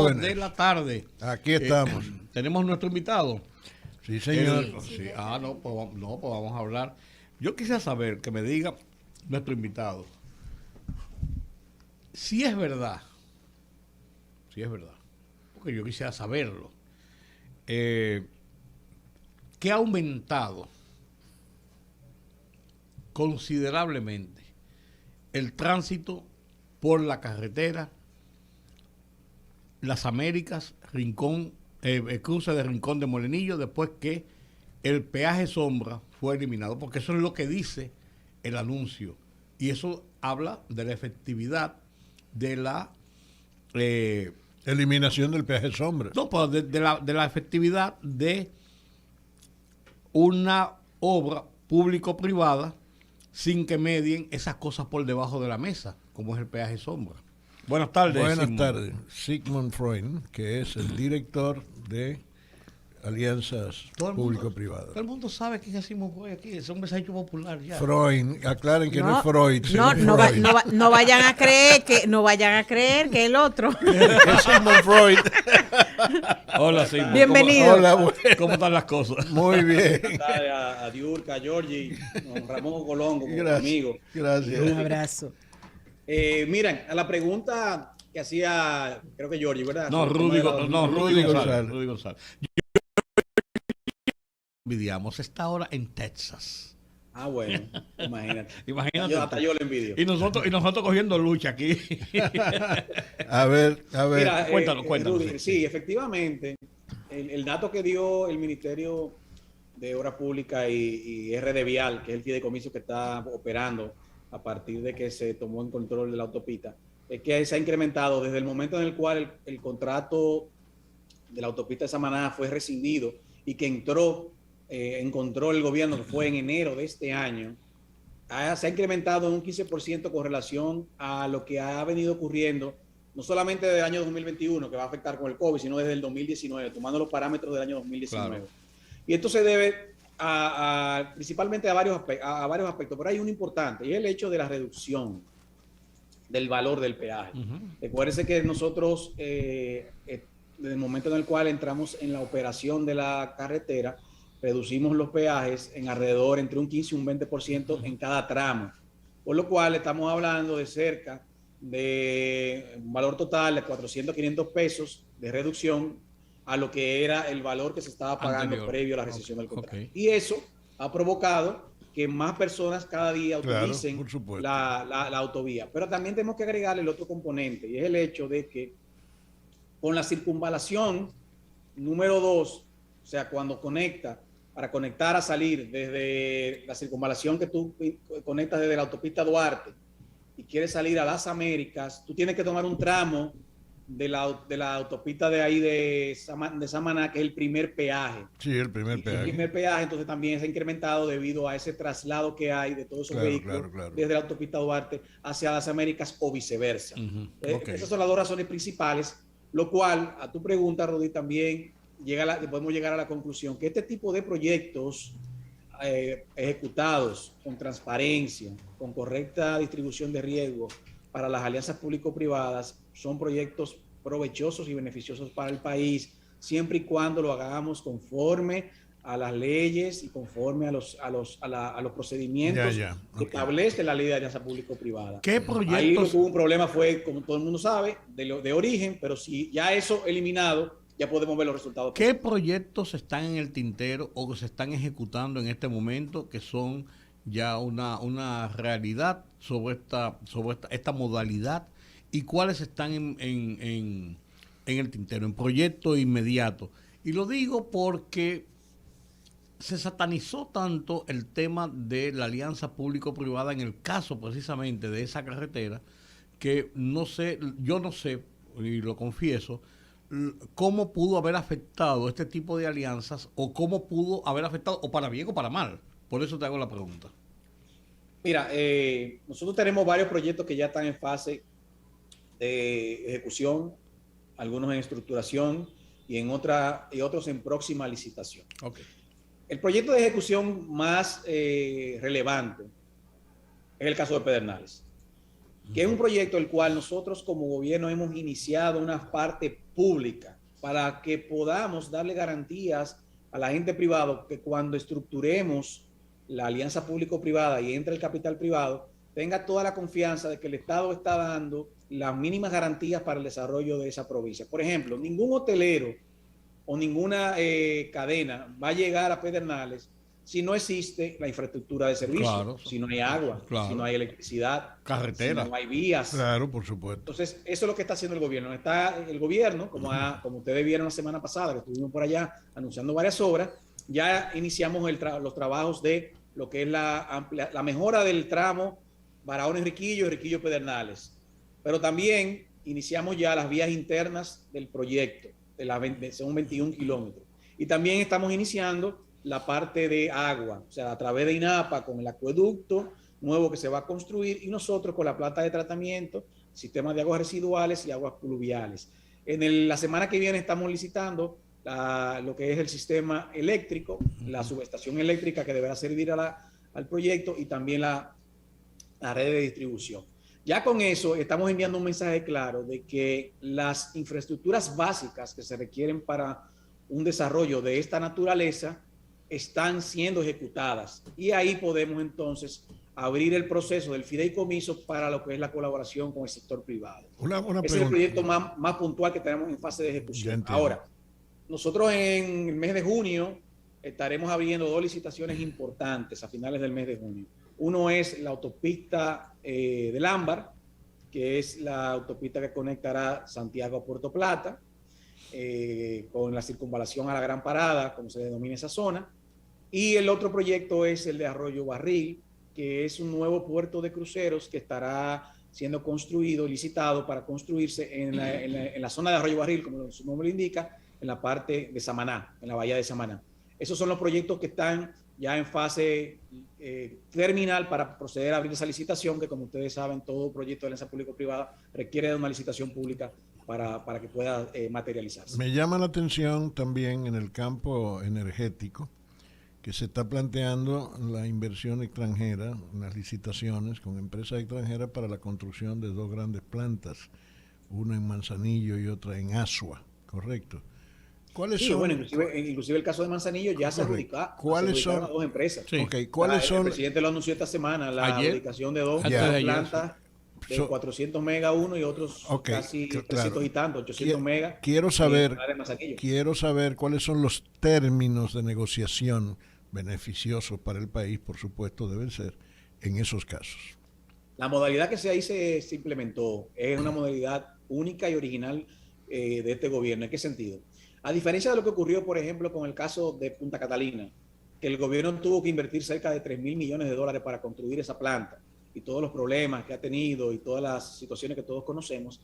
jóvenes de la tarde. Aquí estamos. Tenemos nuestro invitado. Sí, señor. Sí. No, pues vamos a hablar. Yo quisiera saber, que me diga nuestro invitado, si es verdad, porque yo quisiera saberlo, que ha aumentado considerablemente el tránsito por la carretera Las Américas, cruce de Rincón de Molinillo, después que el peaje sombra fue eliminado, porque eso es lo que dice el anuncio, y eso habla de la efectividad de la eliminación del peaje sombra. No, pues de la efectividad de una obra público-privada sin que medien esas cosas por debajo de la mesa, como es el peaje sombra. Buenas tardes. Buenas tardes. Sigmund Freud, que es el director de Alianzas Público-Privadas. Todo el mundo sabe quién es Sigmund Freud aquí. Ese hombre se ha hecho popular ya. Freud, aclaren que no es Freud. No vayan a creer que el otro. Es Sigmund Freud. Hola, Sigmund. Bienvenido. Hola, ¿Cómo están las cosas? Muy bien. A Diurca, a Giorgi, a Ramón Colón, como Gracias, amigo. Gracias. Un abrazo. Miren, a la pregunta que hacía, creo que Giorgi, ¿verdad? Rudy González. Rudy González. Envidiamos esta hora en Texas. Ah, bueno, imagínate. Imagínate. Hasta yo lo envidio. Y nosotros cogiendo lucha aquí. A ver. Mira, Cuéntanos. Rudy, sí, efectivamente, el dato que dio el Ministerio de Obras Públicas y RD Vial, que es el fideicomiso que está operando a partir de que se tomó en control de la autopista, es que se ha incrementado desde el momento en el cual el contrato de la autopista de Samaná fue rescindido y que encontró el gobierno, que fue en enero de este año, se ha incrementado en un 15% con relación a lo que ha venido ocurriendo, no solamente desde el año 2021, que va a afectar con el COVID, sino desde el 2019, tomando los parámetros del año 2019. Claro. Y esto se debe principalmente a varios aspectos, pero hay uno importante, y es el hecho de la reducción del valor del peaje. Recuérdense que nosotros, desde el momento en el cual entramos en la operación de la carretera, reducimos los peajes en alrededor entre un 15 y un 20% en cada tramo, por lo cual estamos hablando de cerca de un valor total de 400, 500 pesos de reducción a lo que era el valor que se estaba pagando previo a la rescisión del contrato. Y eso ha provocado que más personas cada día utilicen la autovía. Pero también tenemos que agregarle el otro componente, y es el hecho de que con la circunvalación número 2, o sea, cuando para conectar a salir desde la circunvalación que tú conectas desde la autopista Duarte y quieres salir a Las Américas, tú tienes que tomar un tramo de la autopista de ahí de Samaná, que es el primer peaje. Sí, el primer peaje. El primer peaje, entonces también se ha incrementado debido a ese traslado que hay de todos esos vehículos desde la autopista Duarte hacia Las Américas o viceversa. Esas son las dos razones principales, lo cual, a tu pregunta, Rudy, también podemos llegar a la conclusión que este tipo de proyectos ejecutados con transparencia, con correcta distribución de riesgo para las alianzas público-privadas, son proyectos provechosos y beneficiosos para el país, siempre y cuando lo hagamos conforme a las leyes y conforme a los procedimientos que establece la ley de alianza público-privada. ¿Qué proyectos? Ahí lo que hubo un problema fue, como todo el mundo sabe, de origen, pero si ya eso eliminado, ya podemos ver los resultados. ¿Qué proyectos están en el tintero o que se están ejecutando en este momento que son ya una realidad sobre esta modalidad, y cuáles están en el tintero, en proyecto inmediato? Y lo digo porque se satanizó tanto el tema de la alianza público-privada en el caso precisamente de esa carretera, que yo no sé, y lo confieso, cómo pudo haber afectado este tipo de alianzas, o cómo pudo haber afectado, o para bien o para mal. Por eso te hago la pregunta. Mira, nosotros tenemos varios proyectos que ya están en fase de ejecución, algunos en estructuración y otros en próxima licitación. El proyecto de ejecución más relevante es el caso de Pedernales. que es un proyecto el cual nosotros como gobierno hemos iniciado una parte pública para que podamos darle garantías a la gente privada que cuando estructuremos la alianza público-privada y entre el capital privado, tenga toda la confianza de que el Estado está dando las mínimas garantías para el desarrollo de esa provincia. Por ejemplo, ningún hotelero o ninguna cadena va a llegar a Pedernales si no existe la infraestructura de servicio, Claro, si no hay agua, claro. si no hay electricidad, Carretera. si no hay vías. Claro, por supuesto. Entonces, eso es lo que está haciendo el gobierno. Está el gobierno, como ustedes vieron la semana pasada, que estuvimos por allá anunciando varias obras, ya iniciamos los trabajos de lo que es la mejora del tramo Barahona-Enriquillo y Enriquillo-Pedernales. Pero también iniciamos ya las vías internas del proyecto, son 21 kilómetros. Y también estamos iniciando la parte de agua, o sea, a través de INAPA con el acueducto nuevo que se va a construir y nosotros con la planta de tratamiento, sistemas de aguas residuales y aguas pluviales. La semana que viene estamos licitando lo que es el sistema eléctrico, la subestación eléctrica que deberá servir al proyecto y también la red de distribución. Ya con eso estamos enviando un mensaje claro de que las infraestructuras básicas que se requieren para un desarrollo de esta naturaleza están siendo ejecutadas y ahí podemos entonces abrir el proceso del fideicomiso para lo que es la colaboración con el sector privado. Ese es el proyecto más puntual que tenemos en fase de ejecución. Ahora, nosotros en el mes de junio estaremos abriendo 2 licitaciones importantes a finales del mes de junio. Uno es la autopista del Ámbar, que es la autopista que conectará Santiago a Puerto Plata, con la circunvalación a la Gran Parada, como se denomina esa zona. Y el otro proyecto es el de Arroyo Barril, que es un nuevo puerto de cruceros que estará siendo construido, licitado para construirse en la zona de Arroyo Barril, como su nombre lo indica, en la parte de Samaná, en la bahía de Samaná. Esos son los proyectos que están ya en fase terminal para proceder a abrir esa licitación, que como ustedes saben, todo proyecto de alianza público-privada requiere de una licitación pública para que pueda materializarse. Me llama la atención también en el campo energético que se está planteando la inversión extranjera, unas licitaciones con empresas extranjeras para la construcción de 2 grandes plantas, una en Manzanillo y otra en Asua, ¿correcto? ¿Cuáles son? Bueno, inclusive el caso de Manzanillo ya se adjudicó a 2 empresas. Sí. Okay, ¿cuáles son? El presidente lo anunció esta semana, la adjudicación de 2 plantas de 400 megas uno y otros casi 300 y tanto, 800 megas. Quiero saber cuáles son los términos de negociación beneficiosos para el país, por supuesto, deben ser en esos casos. La modalidad que ahí se implementó es una modalidad única y original de este gobierno. ¿En qué sentido? A diferencia de lo que ocurrió, por ejemplo, con el caso de Punta Catalina, que el gobierno tuvo que invertir cerca de $3,000 millones para construir esa planta y todos los problemas que ha tenido y todas las situaciones que todos conocemos,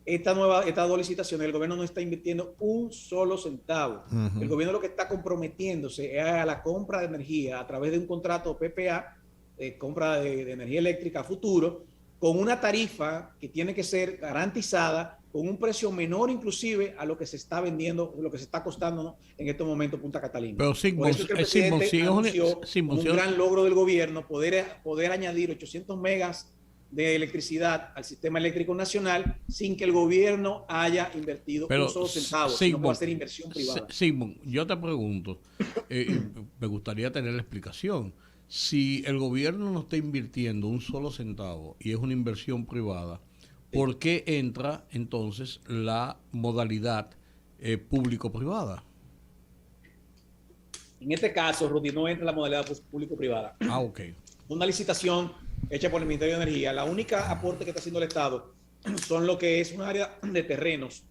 estas 2 licitaciones, el gobierno no está invirtiendo un solo centavo. El gobierno lo que está comprometiéndose es a la compra de energía a través de un contrato PPA, compra de energía eléctrica a futuro, con una tarifa que tiene que ser garantizada con un precio menor inclusive a lo que se está vendiendo, lo que se está costando, ¿no?, en estos momentos Punta Catalina. Pero por eso es que el presidente anunció un gran logro del gobierno poder añadir 800 megas de electricidad al sistema eléctrico nacional sin que el gobierno haya invertido un solo centavo, sino que va a ser inversión privada. Simón, yo te pregunto, me gustaría tener la explicación. Si el gobierno no está invirtiendo un solo centavo y es una inversión privada, ¿por qué entra entonces la modalidad público-privada? En este caso, Rudy, no entra la modalidad público-privada. Ok. Una licitación hecha por el Ministerio de Energía. La única aporte que está haciendo el Estado son lo que es un área de terrenos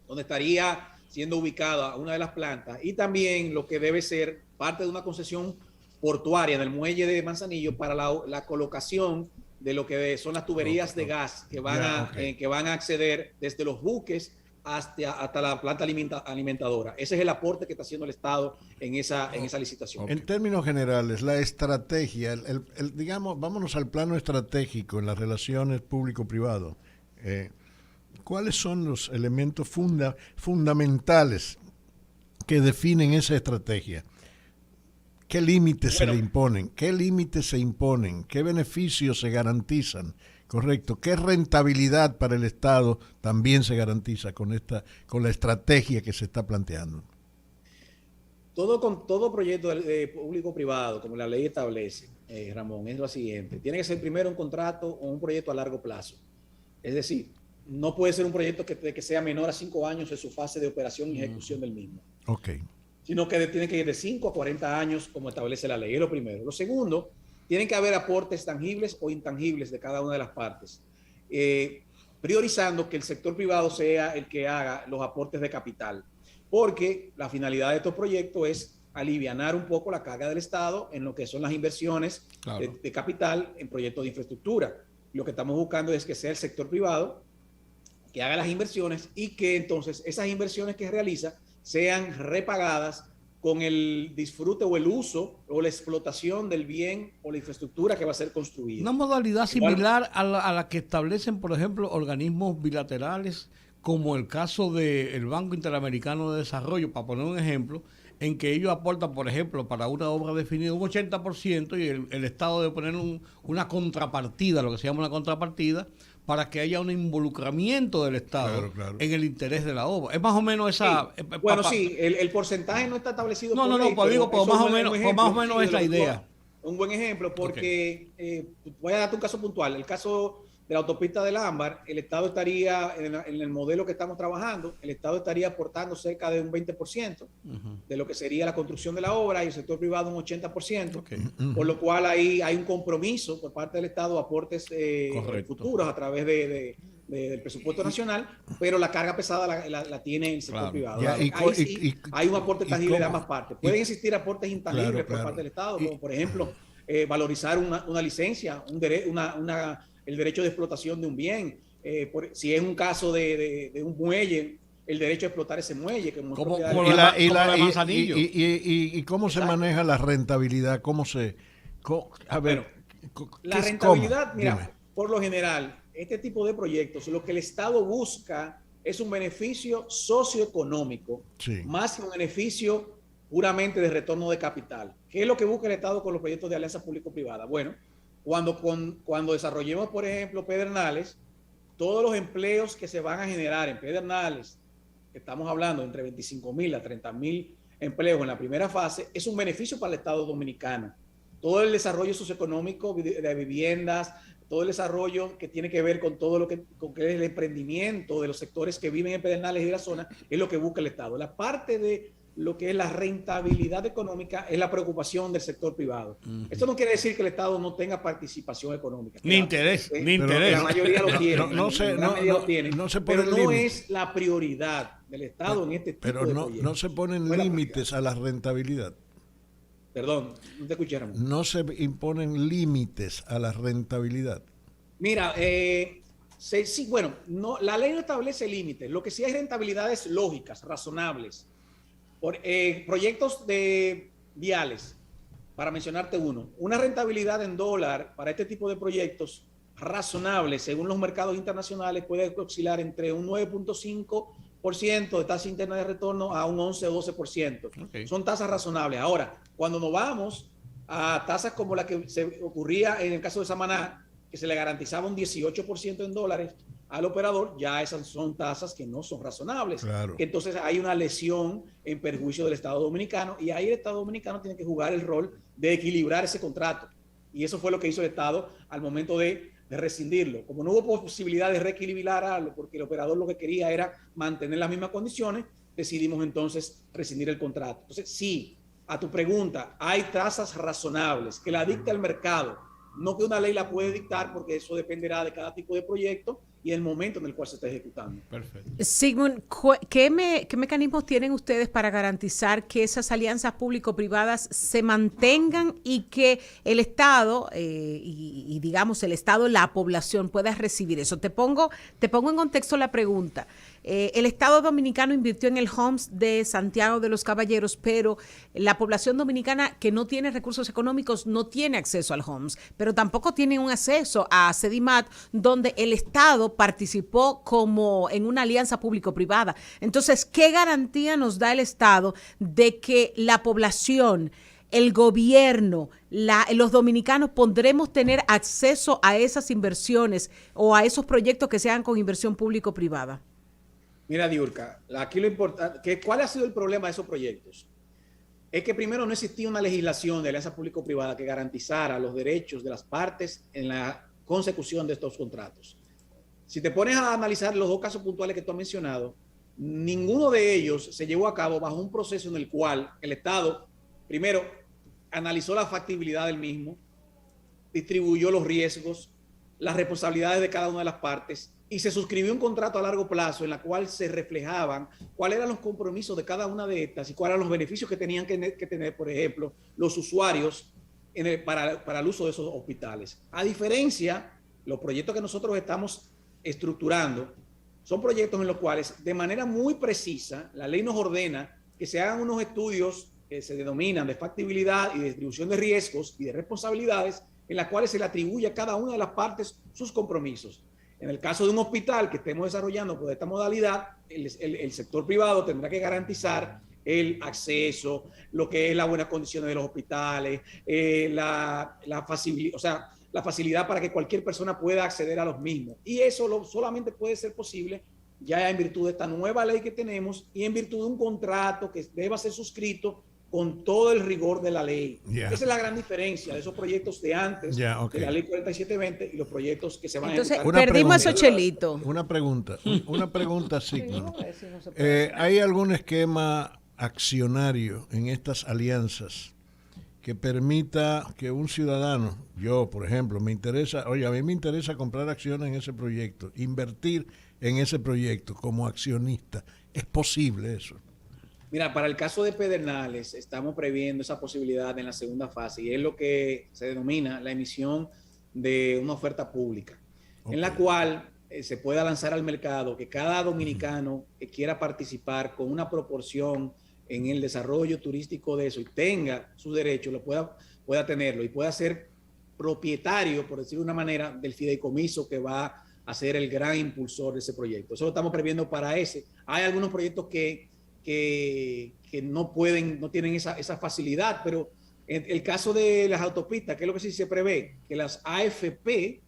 donde estaría siendo ubicada una de las plantas y también lo que debe ser parte de una concesión portuaria del muelle de Manzanillo para la colocación de lo que son las tuberías de gas que van a acceder desde los buques hasta la planta alimentadora. Ese es el aporte que está haciendo el Estado en esa licitación. En términos generales, la estrategia, digamos, vámonos al plano estratégico en las relaciones público-privado. ¿Cuáles son los elementos fundamentales que definen esa estrategia? ¿Qué límites se le imponen? ¿Qué límites se imponen? ¿Qué beneficios se garantizan? Correcto. ¿Qué rentabilidad para el Estado también se garantiza con la estrategia que se está planteando? Todo proyecto público-privado, como la ley establece, Ramón, es lo siguiente. Tiene que ser primero un contrato o un proyecto a largo plazo. Es decir, no puede ser un proyecto que sea menor a 5 años en su fase de operación y ejecución del mismo. Ok. Sino que tiene que ir de 5 a 40 años, como establece la ley. Es lo primero. Lo segundo, tienen que haber aportes tangibles o intangibles de cada una de las partes, priorizando que el sector privado sea el que haga los aportes de capital, porque la finalidad de estos proyectos es alivianar un poco la carga del Estado en lo que son las inversiones de capital en proyectos de infraestructura. Lo que estamos buscando es que sea el sector privado que haga las inversiones y que entonces esas inversiones que realiza sean repagadas con el disfrute o el uso o la explotación del bien o la infraestructura que va a ser construida. Una modalidad similar a la que establecen, por ejemplo, organismos bilaterales, como el caso del Banco Interamericano de Desarrollo, para poner un ejemplo, en que ellos aportan, por ejemplo, para una obra definida un 80% y el Estado debe poner una contrapartida, lo que se llama una contrapartida, para que haya un involucramiento del Estado en el interés de la obra. Es más o menos esa... Sí. Bueno, sí, el porcentaje no está establecido por ley, pues digo, pues más o menos es la idea. Un buen ejemplo, porque voy a darte un caso puntual. El caso de la autopista del Ámbar, el Estado estaría, en el modelo que estamos trabajando, el Estado estaría aportando cerca de un 20% de lo que sería la construcción de la obra y el sector privado un 80%, por lo cual ahí hay un compromiso por parte del Estado, aportes futuros a través del presupuesto nacional, pero la carga pesada la tiene el sector privado. Ya, hay un aporte tangible de ambas partes. Pueden existir aportes intangibles por parte del Estado, como por ejemplo valorizar una licencia, el derecho de explotación de un bien. Si es un caso de un muelle, el derecho a explotar ese muelle. ¿Y cómo se maneja la rentabilidad? La rentabilidad, mira, por lo general, este tipo de proyectos, lo que el Estado busca es un beneficio socioeconómico, más que un beneficio puramente de retorno de capital. ¿Qué es lo que busca el Estado con los proyectos de alianza público-privada? Bueno, cuando desarrollemos, por ejemplo, Pedernales, todos los empleos que se van a generar en Pedernales, que estamos hablando entre 25,000 a 30,000 empleos en la primera fase, es un beneficio para el Estado dominicano. Todo el desarrollo socioeconómico de viviendas, todo el desarrollo que tiene que ver con todo lo que es el emprendimiento de los sectores que viven en Pedernales y de la zona, es lo que busca el Estado. La parte de lo que es la rentabilidad económica es la preocupación del sector privado. Esto no quiere decir que el Estado no tenga participación económica. Ni interés. La mayoría lo tiene. Pero no es la prioridad del Estado en este tipo de proyectos. Pero no se ponen límites a la rentabilidad. Perdón, no te escuché, Ramón. No se imponen límites a la rentabilidad. Mira, la ley no establece límites. Lo que sí hay rentabilidades lógicas, razonables. Proyectos de viales, para mencionarte uno, una rentabilidad en dólar para este tipo de proyectos razonables según los mercados internacionales puede oscilar entre un 9.5% de tasa interna de retorno a un 11 o 12%. Son tasas razonables. Ahora, cuando nos vamos a tasas como la que se ocurría en el caso de Samaná, que se le garantizaba un 18% en dólares al operador, ya esas son tasas que no son razonables. Claro. Entonces hay una lesión en perjuicio del Estado Dominicano y ahí el Estado Dominicano tiene que jugar el rol de equilibrar ese contrato. Y eso fue lo que hizo el Estado al momento de rescindirlo. Como no hubo posibilidad de reequilibrarlo porque el operador lo que quería era mantener las mismas condiciones, decidimos entonces rescindir el contrato. Entonces, sí, a tu pregunta, hay tasas razonables que la dicta el mercado, no que una ley la puede dictar porque eso dependerá de cada tipo de proyecto y el momento en el cual se está ejecutando. Perfecto. Sigmund, ¿qué mecanismos tienen ustedes para garantizar que esas alianzas público-privadas se mantengan y que el Estado, y digamos el Estado, la población pueda recibir eso? Te pongo en contexto la pregunta. El Estado dominicano invirtió en el Homs de Santiago de los Caballeros, pero la población dominicana que no tiene recursos económicos no tiene acceso al Homs, pero tampoco tiene un acceso a Sedimat, donde el Estado participó como en una alianza público-privada. Entonces, ¿qué garantía nos da el Estado de que la población el gobierno, los dominicanos podremos tener acceso a esas inversiones o a esos proyectos que se hagan con inversión público-privada? Mira, Diurka, aquí lo importante, ¿cuál ha sido el problema de esos proyectos? Es que primero no existía una legislación de alianza público-privada que garantizara los derechos de las partes en la consecución de estos contratos. Si te pones a analizar los dos casos puntuales que tú has mencionado, ninguno de ellos se llevó a cabo bajo un proceso en el cual el Estado, primero, analizó la factibilidad del mismo, distribuyó los riesgos, las responsabilidades de cada una de las partes y se suscribió un contrato a largo plazo en la cual se reflejaban cuáles eran los compromisos de cada una de estas y cuáles eran los beneficios que tenían que tener, por ejemplo, los usuarios para el uso de esos hospitales. A diferencia, los proyectos que nosotros estamos estructurando son proyectos en los cuales de manera muy precisa la ley nos ordena que se hagan unos estudios que se denominan de factibilidad y de distribución de riesgos y de responsabilidades en las cuales se le atribuye a cada una de las partes sus compromisos. En el caso de un hospital que estemos desarrollando por esta modalidad, el sector privado tendrá que garantizar el acceso, lo que es las buenas condiciones de los hospitales, la facilidad para que cualquier persona pueda acceder a los mismos. Y eso solamente puede ser posible ya en virtud de esta nueva ley que tenemos y en virtud de un contrato que deba ser suscrito con todo el rigor de la ley. Esa es la gran diferencia de esos proyectos de antes, de la ley 4720 y los proyectos que se van a ejecutar. Perdimos esos chelitos. Una pregunta, Sigmund. ¿Hay algún esquema accionario en estas alianzas que permita que un ciudadano, yo por ejemplo, a mí me interesa comprar acciones en ese proyecto, invertir en ese proyecto como accionista? ¿Es posible eso? Mira, para el caso de Pedernales estamos previendo esa posibilidad en la segunda fase y es lo que se denomina la emisión de una oferta pública, en la cual se pueda lanzar al mercado que cada dominicano que quiera participar con una proporción en el desarrollo turístico de eso y tenga sus derechos, pueda tenerlo y pueda ser propietario, por decirlo de una manera, del fideicomiso que va a ser el gran impulsor de ese proyecto. Eso lo estamos previendo para ese. Hay algunos proyectos que no tienen esa facilidad, pero en el caso de las autopistas, ¿qué es lo que sí se prevé? Que las AFP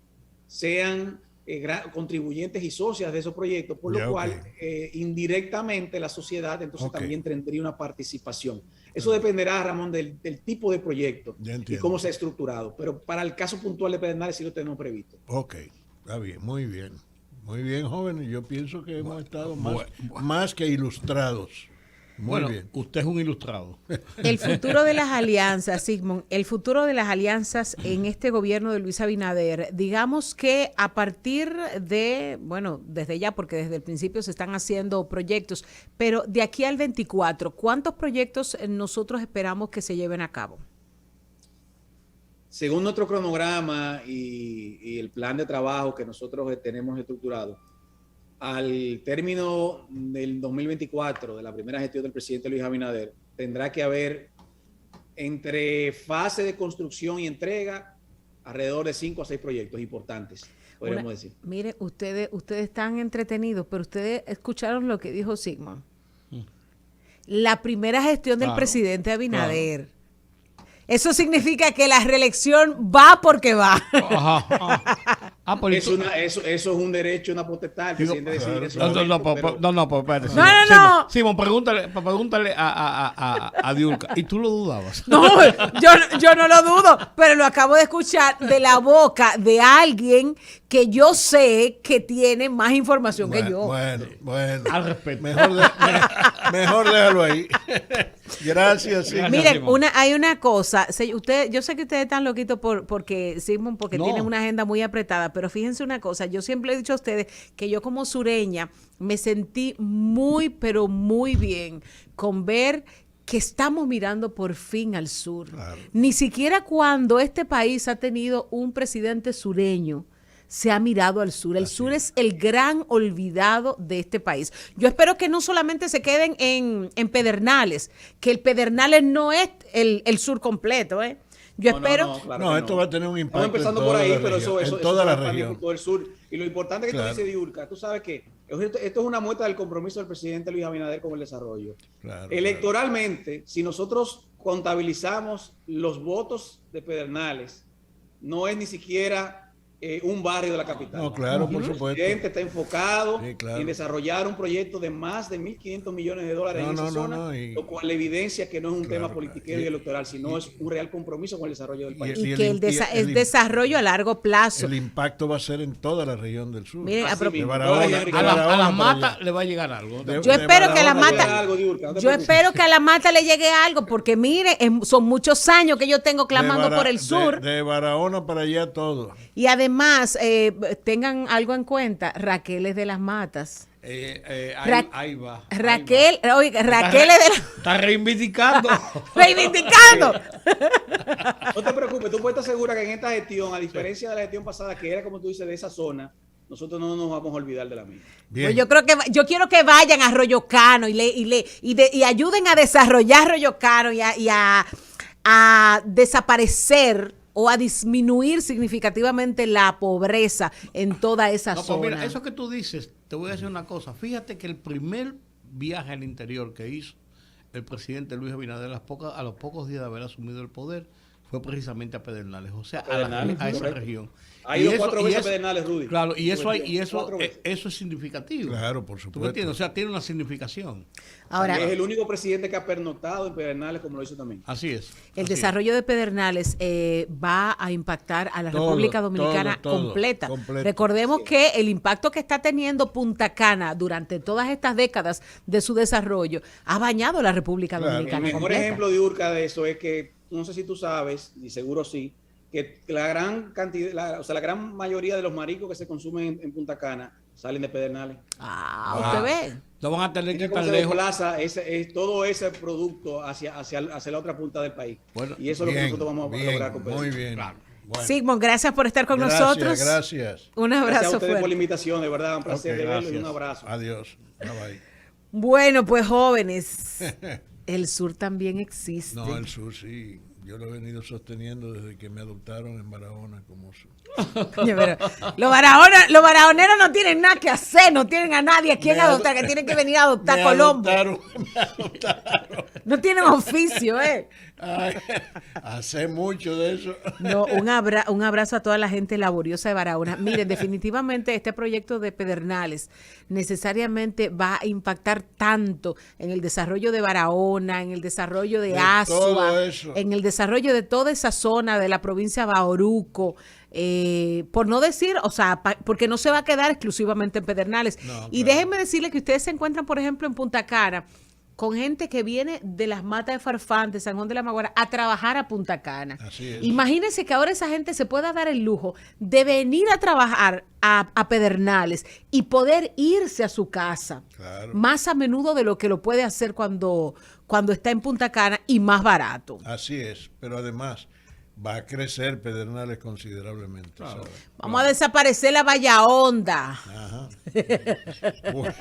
sean contribuyentes y socias de esos proyectos, por lo cual indirectamente la sociedad entonces también tendría una participación. Eso dependerá, Ramón, del tipo de proyecto y cómo se ha estructurado, pero para el caso puntual de Pedernales sí lo tenemos previsto. Ok, está bien, muy bien. Muy bien, jóvenes. Yo pienso que hemos estado más que ilustrados. Muy bien. Usted es un ilustrado. El futuro de las alianzas, Sigmund, el futuro de las alianzas en este gobierno de Luis Abinader, digamos que a partir de, desde ya, porque desde el principio se están haciendo proyectos, pero de aquí al 24, ¿cuántos proyectos nosotros esperamos que se lleven a cabo? Según nuestro cronograma y el plan de trabajo que nosotros tenemos estructurado, al término del 2024, de la primera gestión del presidente Luis Abinader, tendrá que haber entre fase de construcción y entrega alrededor de 5 a 6 proyectos importantes, podríamos decir. Mire, ustedes están entretenidos, pero ustedes escucharon lo que dijo Sigmund. La primera gestión del presidente Abinader. Claro. Eso significa que la reelección va porque va. Ajá. Eso es un derecho, una potestad. El presidente decide eso. No. Simón, pregúntale a Diurka. ¿Y tú lo dudabas? No, yo no lo dudo, pero lo acabo de escuchar de la boca de alguien que yo sé que tiene más información que yo. Bueno. Al respecto. Mejor déjalo ahí. Gracias, Sigmund. Miren, hay una cosa. Yo sé que ustedes están loquitos porque Sigmund, tienen una agenda muy apretada, pero fíjense una cosa. Yo siempre he dicho a ustedes que yo como sureña me sentí muy, pero muy bien con ver que estamos mirando por fin al sur. Claro. Ni siquiera cuando este país ha tenido un presidente sureño se ha mirado al sur. El sur es el gran olvidado de este país. Yo espero que no solamente se queden en Pedernales, que el Pedernales no es el sur completo, ¿eh? Yo espero... Claro esto va a tener un impacto. Estamos empezando por ahí, pero eso toda la región. Todo el sur. Y lo importante que tú dices, Diurka, tú sabes que esto es una muestra del compromiso del presidente Luis Abinader con el desarrollo. Electoralmente, si nosotros contabilizamos los votos de Pedernales, no es ni siquiera un barrio de la capital. No, claro, por El supuesto. presidente está enfocado Sí, claro. en desarrollar un proyecto de más de 1.500 millones de dólares en esa zona, lo cual evidencia que no es un tema politiquero y electoral, sino es un real compromiso con el desarrollo del país. Y que es desarrollo a largo plazo. El impacto va a ser en toda la región del sur. Miren, De Barahona, A las matas le va a llegar algo. Yo espero que a la Barahona mata, yo espero que a la mata le llegue algo, porque mire, son muchos años que yo tengo clamando por el sur. De Barahona para allá todo. Y además, tengan algo en cuenta, Raquel es de las matas. Ahí va. Raquel, oiga, Raquel es de las... Está reivindicando. reivindicando. No te preocupes, tú puedes estar segura que en esta gestión, a diferencia de la gestión pasada, que era como tú dices, de esa zona, nosotros no nos vamos a olvidar de la misma. Pues yo quiero que vayan a Arroyo Cano y ayuden a desarrollar Arroyo Cano y a desaparecer o a disminuir significativamente la pobreza en toda esa Pues zona. mira, eso que tú dices, te voy a decir una cosa. Fíjate que el primer viaje al interior que hizo el presidente Luis Abinader a los pocos días de haber asumido el poder fue precisamente a Pedernales, o sea, a esa región. Ha ido 4 veces a Pedernales, Rudy. Claro, y eso es significativo. Claro, por ¿Tú me supuesto. entiendes? O sea, tiene una significación. Ahora, es el único presidente que ha pernoctado en Pedernales, como lo hizo también. Así es. el así desarrollo de Pedernales va a impactar a la República Dominicana completa. Recordemos que el impacto que está teniendo Punta Cana durante todas estas décadas de su desarrollo ha bañado a la República Dominicana El mejor completa. ejemplo de Urca de eso es que, no sé si tú sabes, y seguro sí, que la gran cantidad, la gran mayoría de los mariscos que se consumen en Punta Cana salen de Pedernales. Usted ve. No van a tener que ir Cómo tan se lejos. desplaza todo ese producto hacia la otra punta del país. Bueno, y eso es lo que nosotros vamos a lograr con Muy bien. Claro. Bueno. Sigmund, gracias por estar con nosotros. Gracias. Un Gracias a abrazo ustedes por fuerte. la invitación, de verdad, un placer de verlo y Gracias. un abrazo. Adiós. Bye bye. Bueno, pues jóvenes, el sur también existe. No, el sur sí. Yo lo he venido sosteniendo desde que me adoptaron en Barahona como sur. Coño, pero los barahoneros no tienen nada que hacer, no tienen a nadie a quien adoptar, que tienen que venir a adoptar Colombo. Me adoptaron. No tienen oficio, Ay, hace mucho de eso. No, un abrazo a toda la gente laboriosa de Barahona. Miren, definitivamente este proyecto de Pedernales necesariamente va a impactar tanto en el desarrollo de Barahona, en el desarrollo de Asua, en el desarrollo de toda esa zona de la provincia de Bauruco, por no decir, o sea, porque no se va a quedar exclusivamente en Pedernales. No, y claro. déjenme decirle que ustedes se encuentran, por ejemplo, en Punta Cana, con gente que viene de las matas de Farfán, de San Juan de la Maguara, a trabajar a Punta Cana. Así es. Imagínense que ahora esa gente se pueda dar el lujo de venir a trabajar a Pedernales y poder irse a su casa. Claro. Más a menudo de lo que lo puede hacer cuando está en Punta Cana y más barato. Así es, pero además va a crecer Pedernales considerablemente. Claro. ¿sabes? Vamos a desaparecer la Valla Honda. Ajá. Bueno.